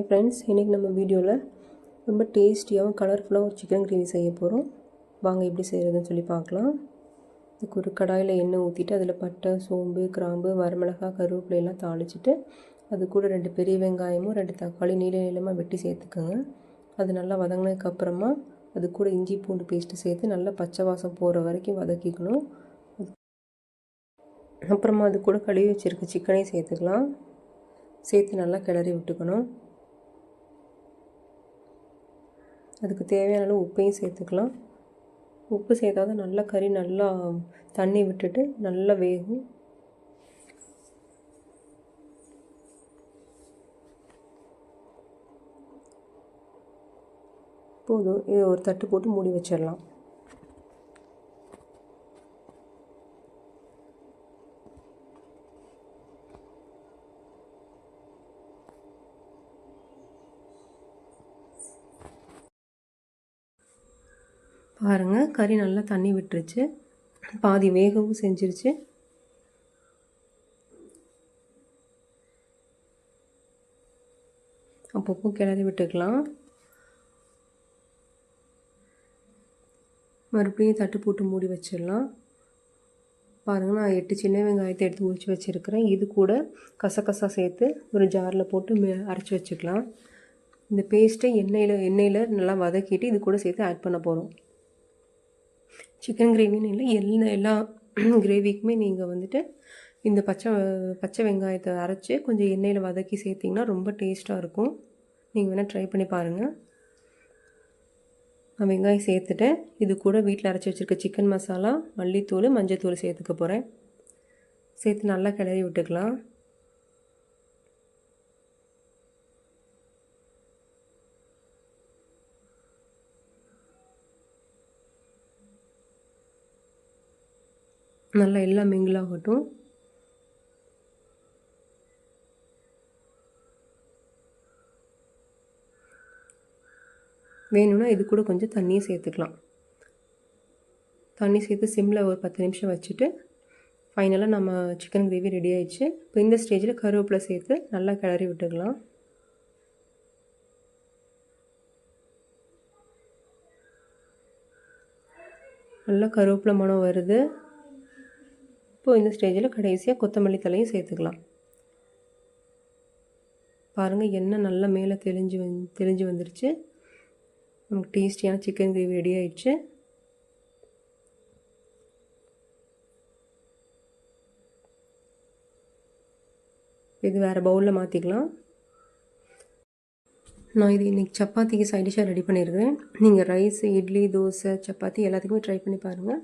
Friends, இன்றைக்கி நம்ம வீடியோவில் ரொம்ப டேஸ்டியாகவும் கலர்ஃபுல்லாக ஒரு சிக்கன் கிரேவி செய்ய போகிறோம். வாங்க எப்படி செய்கிறதுன்னு சொல்லி பார்க்கலாம். இதுக்கு ஒரு கடாயில் எண்ணெய் ஊற்றிட்டு அதில் பட்டை, சோம்பு, கிராம்பு, வரமிளகாய், கருவேப்பிலை எல்லாம் தாளிச்சிட்டு அது கூட 2 பெரிய வெங்காயமும் 2 தக்காளி நீளமாக வெட்டி சேர்த்துக்கோங்க. அது நல்லா வதங்கினதுக்கப்புறமா அது கூட இஞ்சி பூண்டு பேஸ்ட்டு சேர்த்து நல்லா பச்சை வாசம் போகிற வரைக்கும் வதக்கிக்கணும். அப்புறமா அது கூட கழுவி வச்சுருக்க சிக்கனையும் சேர்த்துக்கலாம். சேர்த்து நல்லா கிளறி விட்டுக்கணும். அதுக்கு தேவையான அளவு உப்பையும் சேர்த்துக்கலாம். உப்பு சேர்த்தா தான் நல்லா கறி நல்லா தண்ணி விட்டுட்டு நல்லா வேகும். போதும், இதை ஒரு தட்டு போட்டு மூடி வச்சிடலாம். பாருங்கள், கறி நல்லா தண்ணி விட்டுருச்சு, பாதி வேகவும் செஞ்சிருச்சு. அப்பப்போ கிளறி விட்டுக்கலாம். மறுபடியும் தட்டு போட்டு மூடி வச்சிடலாம். பாருங்கள், நான் 8 சின்ன வெங்காயத்தை எடுத்து உரித்து வச்சுருக்கிறேன். இது கூட கசகசா சேர்த்து ஒரு ஜாரில் போட்டு அரைச்சி வச்சுக்கலாம். இந்த பேஸ்ட்டை எண்ணெயில் நல்லா வதக்கிட்டு இது கூட சேர்த்து ஆட் பண்ண போகிறோம். சிக்கன் கிரேவின்னு இல்லை, எல்லா கிரேவிக்குமே நீங்கள் வந்துட்டு இந்த பச்சை வெங்காயத்தை அரைச்சி கொஞ்சம் எண்ணெயில் வதக்கி சேர்த்திங்கன்னா ரொம்ப டேஸ்ட்டாக இருக்கும். நீங்கள் வேணால் ட்ரை பண்ணி பாருங்கள். நான் வெங்காயம் சேர்த்துட்டேன். இது கூட வீட்டில் அரைச்சி வச்சுருக்க சிக்கன் மசாலா, மல்லித்தூள், மஞ்சத்தூள் சேர்த்துக்க போகிறேன். சேர்த்து நல்லா கிளறி விட்டுக்கலாம். நல்லா எல்லாம் மிங்கிள் ஆகட்டும். வேணும்னா இது கூட கொஞ்சம் தண்ணியும் சேர்த்துக்கலாம். தண்ணி சேர்த்து சிம்மில் ஒரு 10 நிமிஷம் வச்சுட்டு ஃபைனலாக நம்ம சிக்கன் கிரேவி ரெடி ஆயிடுச்சு. இப்போ இந்த ஸ்டேஜில் கருவேப்பிலை சேர்த்து நல்லா கிளறி விட்டுக்கலாம். நல்லா கருவேப்பிலை மணம் வருது. இப்போது இந்த ஸ்டேஜில் கடைசியாக கொத்தமல்லி தலையும் சேர்த்துக்கலாம். பாருங்கள், எண்ணெய் நல்லா மேலே தெளிஞ்சு வந்துருச்சு. நமக்கு டேஸ்டியான சிக்கன் கிரேவி ரெடி ஆயிடுச்சு. இது வேறு பவுலில் மாற்றிக்கலாம். நான் இது இன்றைக்கி சப்பாத்திக்கு சைட் டிஷ்ஷாக ரெடி பண்ணியிருக்கிறேன். நீங்கள் ரைஸ், இட்லி, தோசை, சப்பாத்தி எல்லாத்துக்குமே ட்ரை பண்ணி பாருங்கள்.